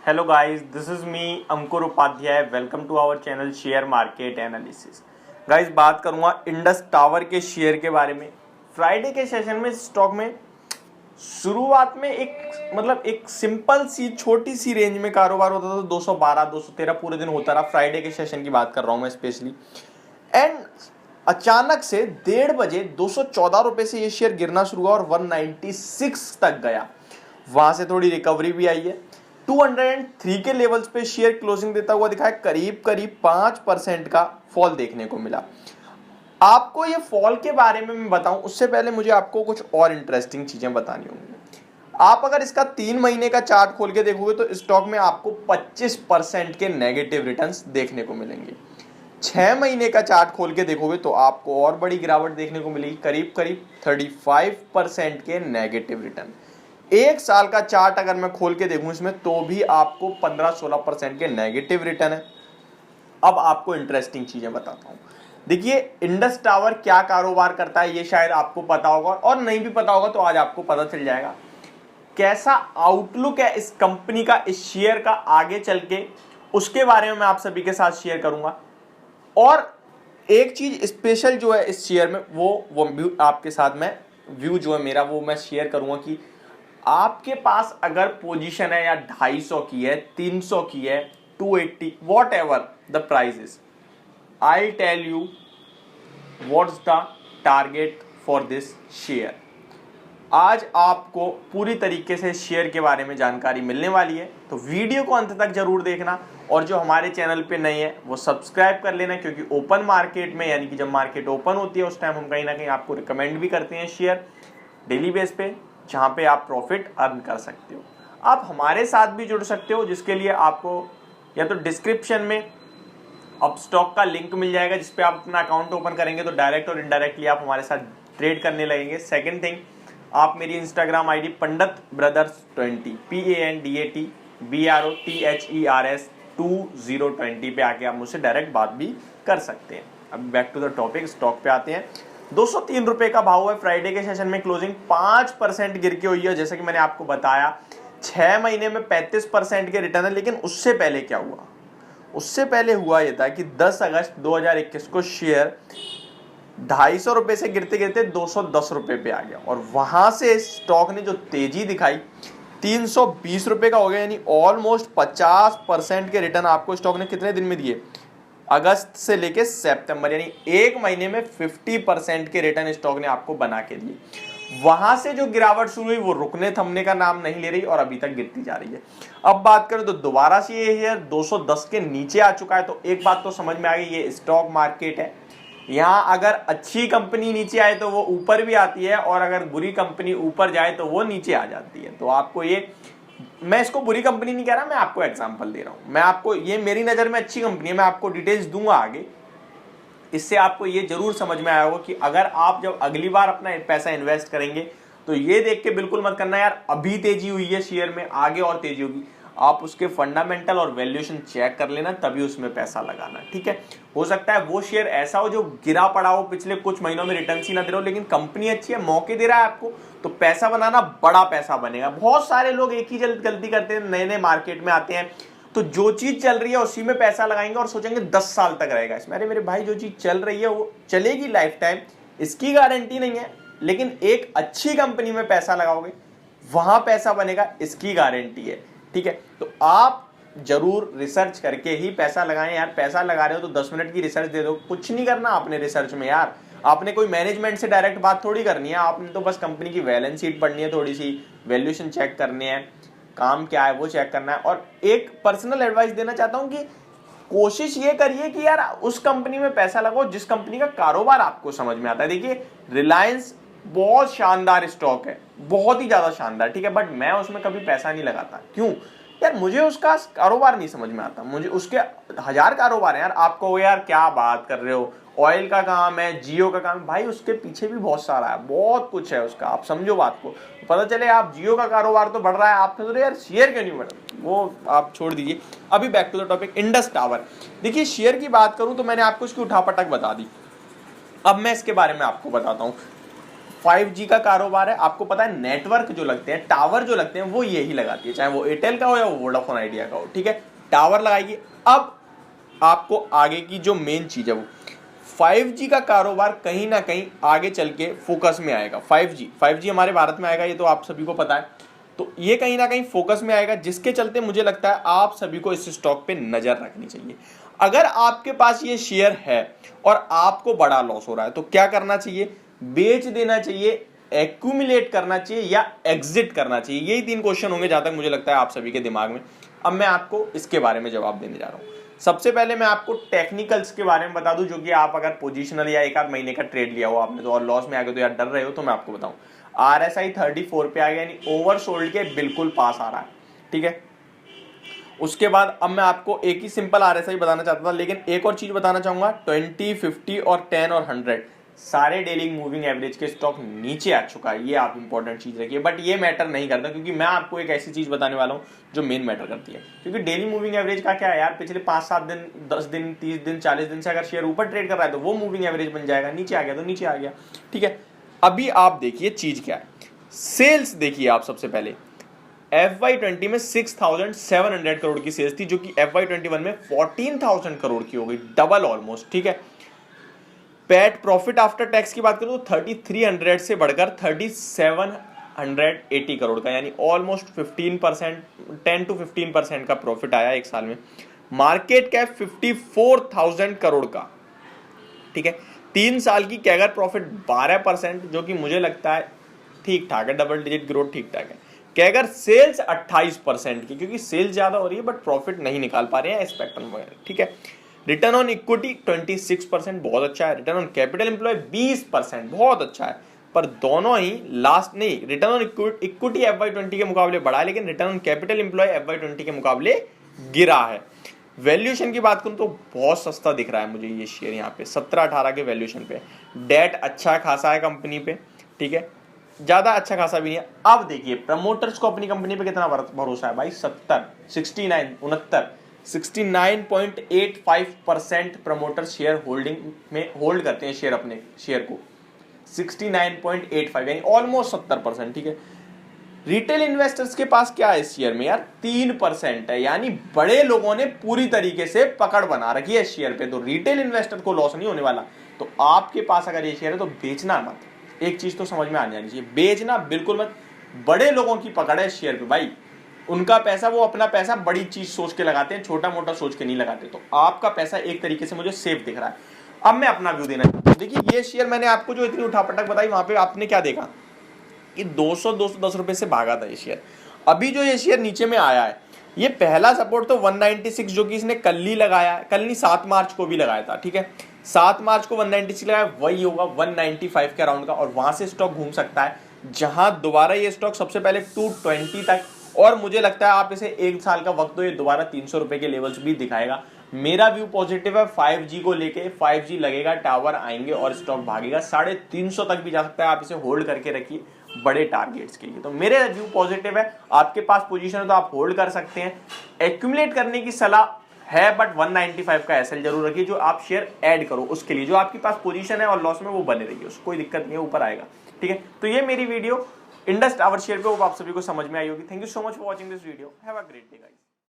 Hello guys, this is me Ankur Upadhyay. Welcome to our channel share market analysis. Guys बात करूंगा Indus tower के share के बारे में. फ्राइडे के सेशन में स्टॉक में शुरुआत में एक सिंपल सी छोटी सी रेंज में कारोबार होता था. 212 213 पूरे दिन होता रहा. फ्राइडे के सेशन की बात कर रहा हूं मैं स्पेशली. एंड अचानक से 1:30 बजे 214 रुपए से ये शेयर गिरना शुरू हुआ और 196 तक गया. वहां से थोड़ी रिकवरी भी आई है. 203 के लेवल्स पे शेयर क्लोजिंग देता हुआ दिखा है. करीब 5% का फॉल देखने को मिला. आपको ये फॉल के बारे में मैं बताऊं उससे पहले मुझे आपको कुछ और इंटरेस्टिंग चीजें बतानी होंगी. आप अगर इसका 3 महीने का चार्ट खोल के देखोगे तो स्टॉक में आपको 25% के नेगेटिव रिटर्न्स देखने को मिलेंगे. 6 महीने का चार्ट खोल के देखोगे तो आपको और बड़ी गिरावट देखने को मिलेगी. करीब 35% के नेगेटिव रिटर्न. 1 साल का चार्ट अगर मैं खोल के देखूं इसमें तो भी आपको 15-16% के नेगेटिव रिटर्न है. अब आपको इंटरेस्टिंग चीजें बताता हूं. देखिए इंडस टावर क्या कारोबार करता है ये शायद आपको पता होगा और नहीं भी पता होगा तो आज आपको पता चल जाएगा. कैसा आउटलुक है इस कंपनी का, इस शेयर का आगे चल के, उसके बारे में मैं आप सभी के साथ शेयर करूंगा. और एक चीज स्पेशल जो है इस शेयर में वो आपके साथ में व्यू जो है मेरा वो मैं शेयर करूंगा कि आपके पास अगर पोजीशन है या 250 की है, 300 की है, 280 whatever the price is, I tell you what's the target for this share. आज आपको पूरी तरीके से शेयर के बारे में जानकारी मिलने वाली है तो वीडियो को अंत तक जरूर देखना. और जो हमारे चैनल पे नए हैं वो सब्सक्राइब कर लेना क्योंकि ओपन मार्केट में यानी कि जब मार्केट ओपन होती है उस टाइम हम कहीं ना कहीं आपको रिकमेंड भी करते हैं शेयर डेली बेस पे जहां पे आप प्रॉफिट अर्न कर सकते हो. आप हमारे साथ भी जुड़ सकते हो जिसके लिए आपको या तो डिस्क्रिप्शन में अपस्टॉक का लिंक मिल जाएगा जिस पे आप अपना अकाउंट ओपन करेंगे तो डायरेक्ट और इनडायरेक्टली आप हमारे साथ ट्रेड करने लगेंगे. सेकंड थिंग, आप मेरी इंस्टाग्राम आईडी पंडित ब्रदर्स 20 PANDATBROTHERS 2020 पे आके आप मुझसे डायरेक्ट बात भी कर सकते हैं. अब back to the topic, stock पे आते हैं. 203 रुपए का भाव है. फ्राइडे के सेशन में क्लोजिंग 5% गिर के हुई है. जैसे कि मैंने आपको बताया 6 महीने में 35% के रिटर्न है. लेकिन उससे पहले क्या हुआ? उससे पहले हुआ यह था कि 10 अगस्त 2021 को शेयर 250 रुपए से गिरते गिरते 210 रुपए पे आ गया और वहां से स्टॉक ने जो तेजी दिखाई 320 रुपए का हो गया. यानी ऑलमोस्ट 50% के रिटर्न आपको स्टॉक ने कितने दिन में दिए? अगस्त से लेके सितंबर, यानी 1 महीने में 50% के रिटर्न स्टॉक ने आपको बना के दिए. वहां से जो गिरावट शुरू हुई वो रुकने थमने का नाम नहीं ले रही और अभी तक गिरती जा रही है. अब बात करें तो दोबारा से ये शेयर 210 के नीचे आ चुका है. तो एक बात तो समझ में आ गई, ये स्टॉक मार्केट है. यहाँ अगर अच्छी कंपनी नीचे आए तो वो ऊपर भी आती है और अगर बुरी कंपनी ऊपर जाए तो वो नीचे आ जाती है. तो आपको ये, मैं इसको बुरी कंपनी नहीं कह रहा, मैं आपको एग्जांपल दे रहा हूं. मैं आपको, ये मेरी नजर में अच्छी कंपनी है, मैं आपको डिटेल्स दूंगा आगे. इससे आपको ये जरूर समझ में आया होगा कि अगर आप जब अगली बार अपना पैसा इन्वेस्ट करेंगे तो ये देख के बिल्कुल मत करना यार अभी तेजी हुई है शेयर में, आगे और तेजी होगी. आप उसके फंडामेंटल और वैल्यूएशन चेक कर लेना तभी उसमें पैसा लगाना. ठीक है, हो सकता है वो शेयर ऐसा हो जो गिरा पड़ा हो, पिछले कुछ महीनों में रिटर्न ही ना दे रहा हो, लेकिन कंपनी अच्छी है, मौके दे रहा है आपको, तो पैसा बनाना बड़ा पैसा बनेगा. बहुत सारे लोग एक ही गलती करते हैं, नए नए मार्केट में आते हैं तो जो चीज चल रही है उसी में पैसा लगाएंगे और सोचेंगे 10 साल तक रहेगा इसमें. अरे मेरे भाई, जो चीज चल रही है वो चलेगी लाइफ टाइम, इसकी गारंटी नहीं है. लेकिन एक अच्छी कंपनी में पैसा लगाओगे वहां पैसा बनेगा, इसकी गारंटी है. ठीक है, तो आप जरूर रिसर्च करके ही पैसा लगाएं यार. पैसा लगा रहे हो तो 10 मिनट की रिसर्च दे दो. कुछ नहीं करना आपने रिसर्च में यार. आपने कोई मैनेजमेंट से डायरेक्ट बात थोड़ी करनी है. आपने तो बस कंपनी की बैलेंस शीट पढ़नी है, थोड़ी सी वैल्यूएशन चेक करनी है, काम क्या है वो चेक करना है. और एक पर्सनल एडवाइस देना चाहता हूं कि कोशिश ये करिए कि यार उस कंपनी में पैसा लगाओ जिस कंपनी का कारोबार आपको समझ में आता है. देखिए रिलायंस बहुत शानदार स्टॉक है, बहुत ही ज्यादा शानदार. ठीक है, बट मैं उसमें कभी पैसा नहीं लगाता. क्यों यार? मुझे उसका कारोबार नहीं समझ में आता. मुझे उसके 1000 कारोबार है यार. आपको यार क्या बात कर रहे हो, ऑयल का काम है, जियो का काम है, भाई उसके पीछे भी बहुत सारा है, बहुत कुछ है उसका. आप समझो बात को. पता चले आप जियो का कारोबार तो बढ़ रहा है, आप सोच रहे यार शेयर क्यों नहीं बढ़ रहा, वो आप छोड़ दीजिए. अभी back to the topic, Indus tower. देखिए शेयर की बात करूं तो मैंने आपको इसकी उठापटक बता दी. अब मैं इसके बारे में आपको बताता हूं. 5G का कारोबार है, आपको पता है नेटवर्क जो लगते हैं, टावर जो लगते हैं, वो यही लगाती है, चाहे वो एयरटेल का हो या वो वोडाफोन आइडिया का हो, ठीक है, टावर लगाएगी। अब आपको आगे की जो मेन चीज है वो 5G का कारोबार कहीं ना कहीं आगे चल के फोकस में आएगा। 5G हमारे भारत में आएगा, ये तो आप सभी को पता है, तो ये कहीं ना कहीं फोकस में आएगा, जिसके चलते मुझे लगता है आप सभी को इस स्टॉक पे नजर रखनी चाहिए। अगर आपके पास ये शेयर है और आपको बड़ा लॉस हो रहा है तो क्या करना चाहिए? बेच देना चाहिए, एक्यूमुलेट करना चाहिए या एग्जिट करना चाहिए? यही 3 क्वेश्चन होंगे जहां तक मुझे लगता है आप सभी के दिमाग में। अब मैं आपको इसके बारे में जवाब देने जा रहा हूं। सबसे पहले मैं आपको टेक्निकल्स के बारे में बता दूं, जो कि आप अगर पोजिशनल या 1 आध महीने का ट्रेड लिया हो आपने तो और लॉस में आ गए तो यार डर रहे हो, तो मैं आपको बताऊं RSI 34 पे आ गया, यानी ओवरसोल्ड के बिल्कुल पास आ रहा है, ठीक है। उसके बाद अब मैं आपको एक ही सिंपल RSI बताना चाहता था, लेकिन एक और चीज बताना चाहूंगा, 20, 50 और 10 और 100 सारे डेली मूविंग एवरेज के स्टॉक नीचे आ चुका है। ये आप इंपॉर्टेंट चीज रखिए, बट ये मैटर नहीं करता, क्योंकि मैं आपको एक ऐसी चीज बताने वाला हूं जो मेन मैटर करती है। क्योंकि डेली मूविंग एवरेज का क्या है यार, पिछले 5-7 दिन, 10 दिन, 30 दिन, 40 दिन से अगर शेयर ऊपर ट्रेड कर रहा है तो वो मूविंग एवरेज बन जाएगा, नीचे आ गया तो नीचे आ गया, ठीक है। अभी आप देखिए चीज क्या है, सेल्स देखिए आप। सबसे पहले FY20 में 6,700 करोड़ की सेल्स थी, जो कि FY21 में 14,000 करोड़ की हो गई, डबल ऑलमोस्ट, ठीक है। पैट प्रॉफिट आफ्टर टैक्स की बात करूं तो 3,300 से बढ़कर 3,780 करोड़ का, यानी ऑलमोस्ट 15%, 10 to 15% का प्रॉफिट आया एक साल में। मार्केट कैप 54,000 करोड़ का, ठीक है। 3 साल की कैगर प्रॉफिट 12%, जो कि मुझे लगता है ठीक ठाक है, डबल डिजिट ग्रोथ ठीक ठाक है। कैगर सेल्स 28% की, क्योंकि सेल्स ज्यादा हो रही है बट प्रॉफिट नहीं निकाल पा रहे हैं स्पेक्ट्रम वगैरह, ठीक है। रिटर्न ऑन इक्विटी 26%, बहुत अच्छा है। रिटर्न ऑन कैपिटल एम्प्लॉय 20%, बहुत अच्छा है। पर दोनों ही लास्ट नहीं, रिटर्न ऑन इक्विटी FY20 के मुकाबले बढ़ा है, लेकिन return on capital employ FY20 के मुकाबले गिरा है। वैल्यूएशन की बात करूं तो बहुत सस्ता दिख रहा है मुझे ये शेयर, यहाँ पे 17-18 के वैल्यूएशन पे। डेट अच्छा खासा है कंपनी पे, ठीक है, ज्यादा अच्छा खासा भी नहीं है। अब देखिए प्रमोटर्स को अपनी कंपनी पे कितना भरोसा है भाई, 69.85% प्रमोटर शेयर होल्डिंग में होल्ड करते हैं शेयर, अपने शेयर को 69.85, यानी ऑलमोस्ट 70%, ठीक है। रिटेल इन्वेस्टर्स के पास क्या है इस शेयर में यार, 3% है, यानी बड़े लोगों ने पूरी तरीके से पकड़ बना रखी है शेयर पे, तो रिटेल इन्वेस्टर को लॉस नहीं होने वाला। तो आपके पास अगर ये शेयर है तो बेचना मत, एक चीज तो समझ में आ जानी चाहिए, बेचना बिल्कुल मत। बड़े लोगों की पकड़ है शेयर पे भाई, उनका पैसा, वो अपना पैसा बड़ी चीज सोच के लगाते हैं, छोटा मोटा सोच के नहीं लगाते। तो आपका पैसा एक तरीके से मुझे सेफ दिख रहा है। अब मैं अपना व्यू देना, देखिए ये शेयर मैंने आपको जो इतनी उठापटक बताई, वहां पे आपने क्या देखा कि 200-210 रुपए से भागा था ये शेयर। अभी जो ये शेयर नीचे में आया है, ये पहला सपोर्ट तो 196, जो कि इसने कल ही लगाया है, कल नहीं 7 मार्च को भी लगाया था, ठीक है। 7 मार्च को 196 लगाया, वही होगा 195 के अराउंड का, और वहां से स्टॉक घूम सकता है, जहां दोबारा ये स्टॉक सबसे पहले 220 तक, और मुझे लगता है आप इसे 1 साल का वक्त दो, ये दोबारा 300 रुपए के लेवल्स भी दिखाएगा। मेरा व्यू पॉजिटिव है 5G को लेके। 5G लगेगा, टावर आएंगे और स्टॉक भागेगा, 350 तक भी जा सकता है। आप इसे होल्ड करके रखिए बड़े टारगेट्स के लिए। तो मेरे व्यू पॉजिटिव है, आपके पास पोजीशन है तो आप होल्ड कर सकते हैं। एक्यूमुलेट करने की सलाह है, बट 195 का एसएल जरूर रखिए, जो आप शेयर ऐड करो उसके लिए, जो आपके पास पोजीशन है और लॉस में वो बने रहिए, उसको कोई दिक्कत नहीं है, ऊपर आएगा, ठीक है। तो ये मेरी वीडियो इंडस टावर शेयर पे, वो आप सभी को समझ में आई होगी। Thank you so much for watching this video, have a great day guys.